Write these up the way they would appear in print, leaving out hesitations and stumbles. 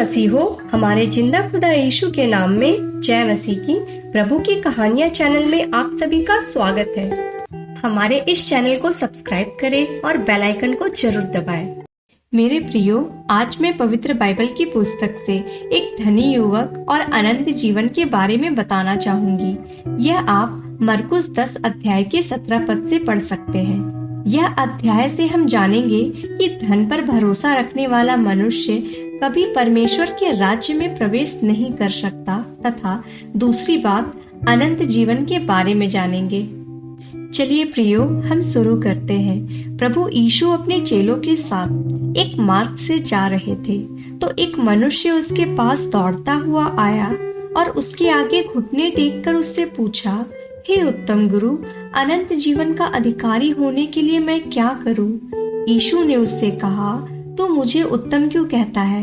मसीहो, हमारे जिंदा खुदा यीशु के नाम में जय मसीह की। प्रभु की कहानियाँ चैनल में आप सभी का स्वागत है। हमारे इस चैनल को सब्सक्राइब करें और बेल आइकन को जरूर दबाएं। मेरे प्रियो, आज मैं पवित्र बाइबल की पुस्तक से एक धनी युवक और अनंत जीवन के बारे में बताना चाहूंगी। यह आप मरकुस 10 अध्याय के 17 पद से पढ़ सकते हैं। यह अध्याय से हम जानेंगे कि धन पर भरोसा रखने वाला मनुष्य कभी परमेश्वर के राज्य में प्रवेश नहीं कर सकता तथा दूसरी बात अनंत जीवन के बारे में जानेंगे। चलिए प्रियो, हम शुरू करते हैं। प्रभु यीशु अपने चेलों के साथ एक मार्ग से जा रहे थे तो एक मनुष्य उसके पास दौड़ता हुआ आया और उसके आगे घुटने टेक कर उससे पूछा, हे उत्तम गुरु, अनंत जीवन का अधिकारी होने के लिए मैं क्या करूं? यीशु ने उससे कहा, तू मुझे उत्तम क्यों कहता है?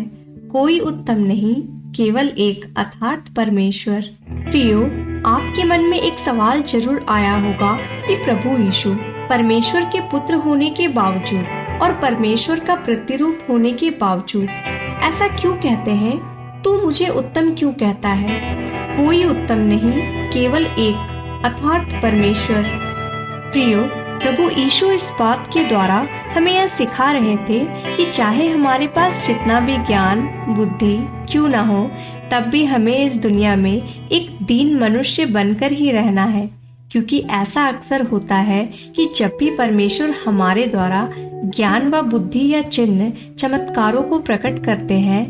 कोई उत्तम नहीं, केवल एक, अर्थात परमेश्वर। प्रियो, आपके मन में एक सवाल जरूर आया होगा कि प्रभु यीशु परमेश्वर के पुत्र होने के बावजूद और परमेश्वर का प्रतिरूप होने के बावजूद ऐसा क्यों कहते हैं? तू मुझे उत्तम क्यों कहता है? कोई उत्तम नहीं, केवल एक, अर्थात परमेश्वर। प्रियो, प्रभु यीशु इस बात के द्वारा हमें यह सिखा रहे थे कि चाहे हमारे पास जितना भी ज्ञान बुद्धि क्यों ना हो, तब भी हमें इस दुनिया में एक दीन मनुष्य बनकर ही रहना है। क्योंकि ऐसा अक्सर होता है कि जब भी परमेश्वर हमारे द्वारा ज्ञान व बुद्धि या चिन्ह चमत्कारों को प्रकट करते हैं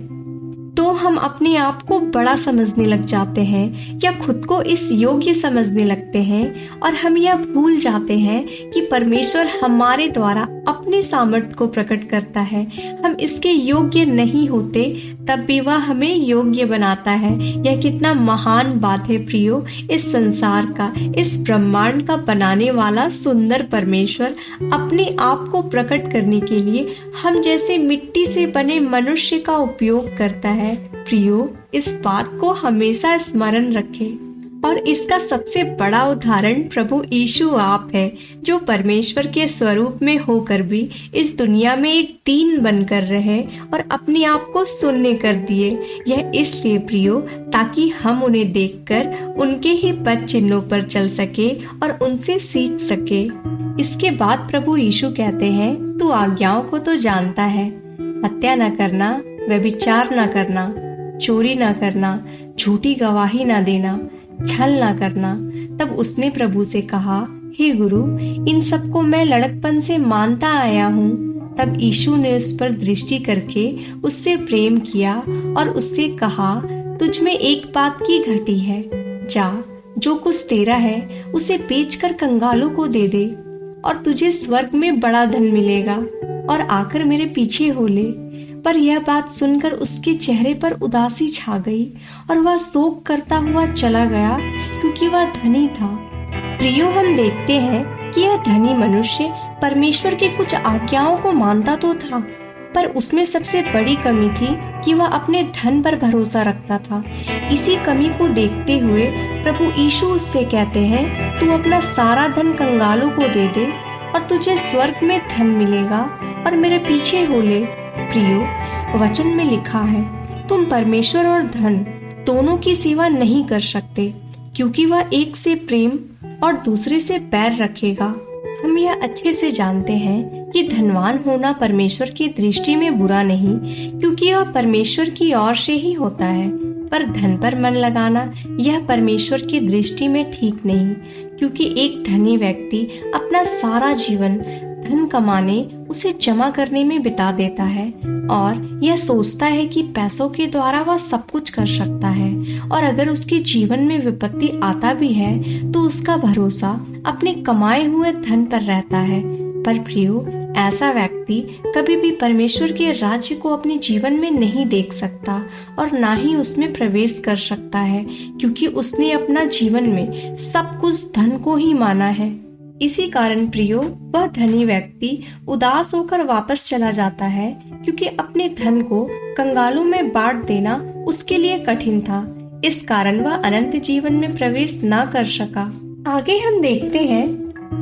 तो हम अपने आप को बड़ा समझने लग जाते हैं या खुद को इस योग्य समझने लगते हैं और हम यह भूल जाते हैं कि परमेश्वर हमारे द्वारा अपने सामर्थ्य को प्रकट करता है। हम इसके योग्य नहीं होते तब भी वह हमें योग्य बनाता है। यह कितना महान बात है प्रियो। इस संसार का, इस ब्रह्मांड का बनाने वाला सुंदर परमेश्वर अपने आप को प्रकट करने के लिए हम जैसे मिट्टी से बने मनुष्य का उपयोग करता है। प्रियो, इस बात को हमेशा स्मरण रखें। और इसका सबसे बड़ा उदाहरण प्रभु यीशु आप है, जो परमेश्वर के स्वरूप में होकर भी इस दुनिया में एक दीन बनकर रहे और अपने आप को शून्य कर दिए। यह इसलिए प्रियो, ताकि हम उन्हें देखकर उनके ही पद चिन्हों पर चल सके और उनसे सीख सके। इसके बाद प्रभु यीशु कहते हैं, तू आज्ञाओं को तो जानता है, हत्या न करना, व्यभिचार न करना, चोरी न करना, झूठी गवाही न देना, छल ना करना। तब उसने प्रभु से कहा, हे गुरु, इन सबको मैं लड़कपन से मानता आया हूँ। तब यीशु ने उस पर दृष्टि करके उससे प्रेम किया और उससे कहा, तुझ में एक बात की घटी है, जा, जो कुछ तेरा है उसे बेचकर कंगालों को दे दे और तुझे स्वर्ग में बड़ा धन मिलेगा और आकर मेरे पीछे हो ले। पर यह बात सुनकर उसके चेहरे पर उदासी छा गई और वह शोक करता हुआ चला गया, क्योंकि वह धनी था। प्रियो, हम देखते हैं कि यह धनी मनुष्य परमेश्वर के कुछ आज्ञाओं को मानता तो था, पर उसमें सबसे बड़ी कमी थी कि वह अपने धन पर भरोसा रखता था। इसी कमी को देखते हुए प्रभु यीशु उससे कहते हैं, तू अपना सारा धन कंगालों को दे दे और तुझे स्वर्ग में धन मिलेगा और मेरे पीछे हो ले। प्रियो, वचन में लिखा है, तुम परमेश्वर और धन दोनों की सेवा नहीं कर सकते, क्योंकि वह एक से प्रेम और दूसरे से बैर रखेगा। हम यह अच्छे से जानते हैं कि धनवान होना परमेश्वर की दृष्टि में बुरा नहीं, क्योंकि वह परमेश्वर की ओर से ही होता है। पर धन पर मन लगाना यह परमेश्वर की दृष्टि में ठीक नहीं, क्योंकि एक धनी व्यक्ति अपना सारा जीवन धन कमाने, उसे जमा करने में बिता देता है और यह सोचता है कि पैसों के द्वारा वह सब कुछ कर सकता है। और अगर उसके जीवन में विपत्ति आता भी है तो उसका भरोसा अपने कमाए हुए धन पर रहता है। पर प्रियो, ऐसा व्यक्ति कभी भी परमेश्वर के राज्य को अपने जीवन में नहीं देख सकता और ना ही उसमें प्रवेश कर सकता है, क्योंकि उसने अपना जीवन में सब कुछ धन को ही माना है। इसी कारण प्रियो, वह धनी व्यक्ति उदास होकर वापस चला जाता है, क्योंकि अपने धन को कंगालों में बांट देना उसके लिए कठिन था। इस कारण वह अनंत जीवन में प्रवेश न कर सका। आगे हम देखते हैं,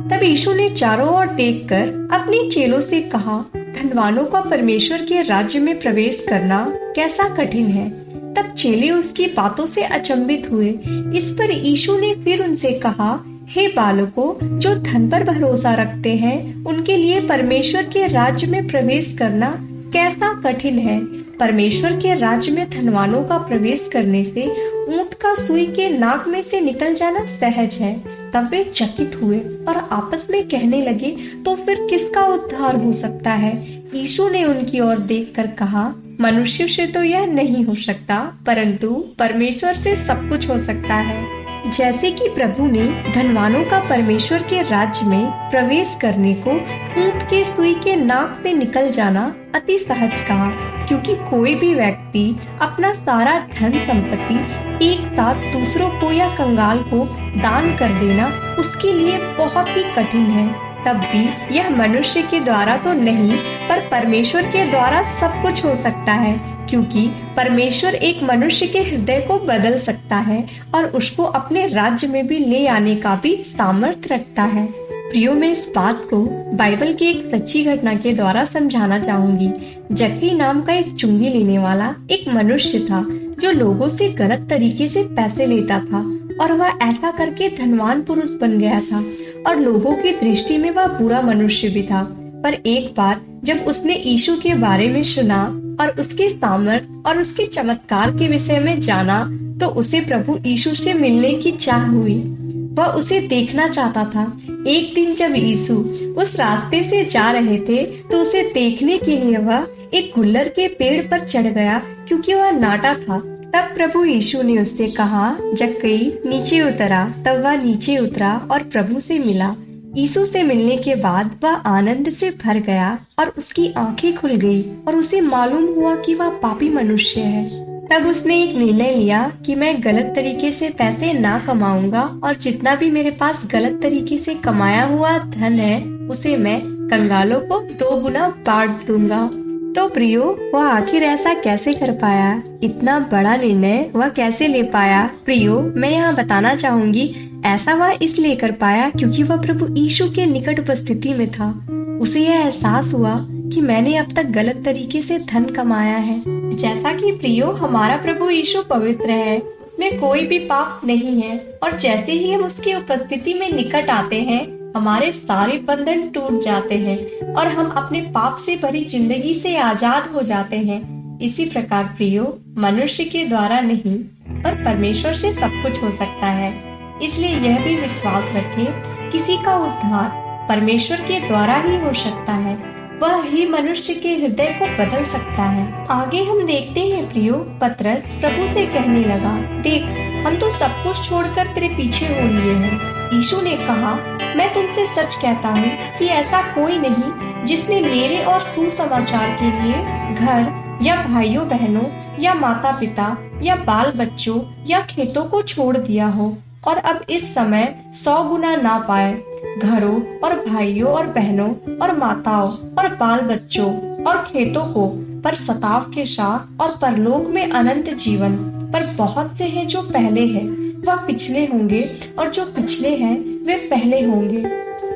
तब यीशु ने चारों ओर देखकर अपने चेलों से कहा, धनवानों का परमेश्वर के राज्य में प्रवेश करना कैसा कठिन है। तब चेले उसकी बातों से अचंभित हुए। इस पर यीशु ने फिर उनसे कहा, हे बालकों, जो धन पर भरोसा रखते हैं उनके लिए परमेश्वर के राज्य में प्रवेश करना कैसा कठिन है। परमेश्वर के राज्य में धनवानों का प्रवेश करने से ऊंट का सुई के नाक में से निकल जाना सहज है। तब वे चकित हुए और आपस में कहने लगे, तो फिर किसका उद्धार हो सकता है। यीशु ने उनकी ओर देखकर कहा, मनुष्य से तो यह नहीं हो सकता, परंतु परमेश्वर से सब कुछ हो सकता है। जैसे कि प्रभु ने धनवानों का परमेश्वर के राज्य में प्रवेश करने को ऊंट के सुई के नाक से निकल जाना अति सहज कहा, क्योंकि कोई भी व्यक्ति अपना सारा धन संपत्ति एक साथ दूसरों को या कंगाल को दान कर देना उसके लिए बहुत ही कठिन है। तब भी यह मनुष्य के द्वारा तो नहीं, पर परमेश्वर के द्वारा सब कुछ हो सकता है, क्योंकि परमेश्वर एक मनुष्य के हृदय को बदल सकता है और उसको अपने राज्य में भी ले आने का भी सामर्थ्य रखता है। प्रियो, मैं इस बात को बाइबल की एक सच्ची घटना के द्वारा समझाना चाहूंगी। जक्कई नाम का एक चुंगी लेने वाला एक मनुष्य था जो लोगों से गलत तरीके से पैसे लेता था, और वह ऐसा करके धनवान पुरुष बन गया था और लोगों की दृष्टि में वह बुरा मनुष्य भी था। पर एक बार जब उसने यीशु के बारे में सुना और उसके सामर्थ्य और उसके चमत्कार के विषय में जाना, तो उसे प्रभु यीशु से मिलने की चाह हुई। वह उसे देखना चाहता था। एक दिन जब यीशु उस रास्ते से जा रहे थे, तो उसे देखने के लिए वह एक गुल्लर के पेड़ पर चढ़ गया, क्योंकि वह नाटा था। तब प्रभु यीशु ने उससे कहा, जक्कई नीचे उतरा। तब वह नीचे उतरा और प्रभु से मिला। यीशु से मिलने के बाद वह आनंद से भर गया और उसकी आंखें खुल गई और उसे मालूम हुआ कि वह पापी मनुष्य है। तब उसने एक निर्णय लिया कि मैं गलत तरीके से पैसे ना कमाऊंगा और जितना भी मेरे पास गलत तरीके से कमाया हुआ धन है उसे मैं कंगालों को 2 गुना बांट दूंगा। तो प्रियो, वह आखिर ऐसा कैसे कर पाया? इतना बड़ा निर्णय वह कैसे ले पाया? प्रियो, मैं यहाँ बताना चाहूंगी, ऐसा वह इसलिए कर पाया क्योंकि वह प्रभु यीशु के निकट उपस्थिति में था। उसे यह एहसास हुआ कि मैंने अब तक गलत तरीके से धन कमाया है। जैसा कि प्रियो, हमारा प्रभु यीशु पवित्र है, उसमें कोई भी पाप नहीं है, और जैसे ही हम उसकी उपस्थिति में निकट आते हैं, हमारे सारे बंधन टूट जाते हैं और हम अपने पाप से भरी जिंदगी से आजाद हो जाते हैं। इसी प्रकार प्रियो, मनुष्य के द्वारा नहीं, पर परमेश्वर से सब कुछ हो सकता है। इसलिए यह भी विश्वास रखें, किसी का उद्धार परमेश्वर के द्वारा ही हो सकता है। वह ही मनुष्य के हृदय को बदल सकता है। आगे हम देखते हैं प्रियो, पतरस प्रभु से कहने लगा, देख, हम तो सब कुछ छोड़कर तेरे पीछे हो लिए हैं। यीशु ने कहा, मैं तुमसे सच कहता हूँ कि ऐसा कोई नहीं जिसने मेरे और सुसमाचार के लिए घर या भाइयों बहनों या माता पिता या बाल बच्चों या खेतों को छोड़ दिया हो और अब इस समय 100 गुना ना पाए, घरों और भाइयों और बहनों और माताओं और बाल बच्चों और खेतों को, पर सताव के साथ और परलोक में अनंत जीवन। पर बहुत से हैं जो पहले हैं वह पिछले होंगे, और जो पिछले हैं वे पहले होंगे।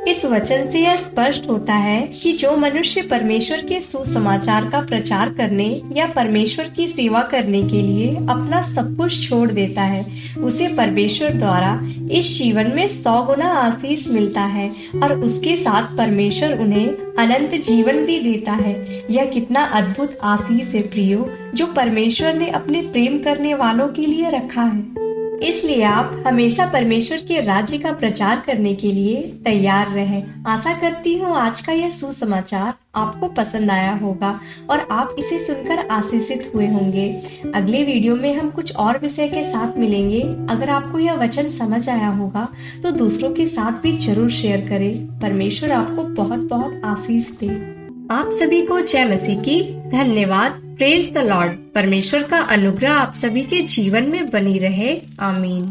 इस वचन से यह स्पष्ट होता है कि जो मनुष्य परमेश्वर के सुसमाचार का प्रचार करने या परमेश्वर की सेवा करने के लिए अपना सब कुछ छोड़ देता है, उसे परमेश्वर द्वारा इस जीवन में 100 गुना आशीष मिलता है, और उसके साथ परमेश्वर उन्हें अनंत जीवन भी देता है। यह कितना अद्भुत आशीष है प्रियो, जो परमेश्वर ने अपने प्रेम करने वालों के लिए रखा है। इसलिए आप हमेशा परमेश्वर के राज्य का प्रचार करने के लिए तैयार रहें। आशा करती हूँ आज का यह सुसमाचार आपको पसंद आया होगा और आप इसे सुनकर आशीषित हुए होंगे। अगले वीडियो में हम कुछ और विषय के साथ मिलेंगे। अगर आपको यह वचन समझ आया होगा तो दूसरों के साथ भी जरूर शेयर करें। परमेश्वर आपको बहुत बहुत आशीष दे। आप सभी को जय मसीह की। धन्यवाद। Praise the Lord. परमेश्वर का अनुग्रह आप सभी के जीवन में बनी रहे। आमीन।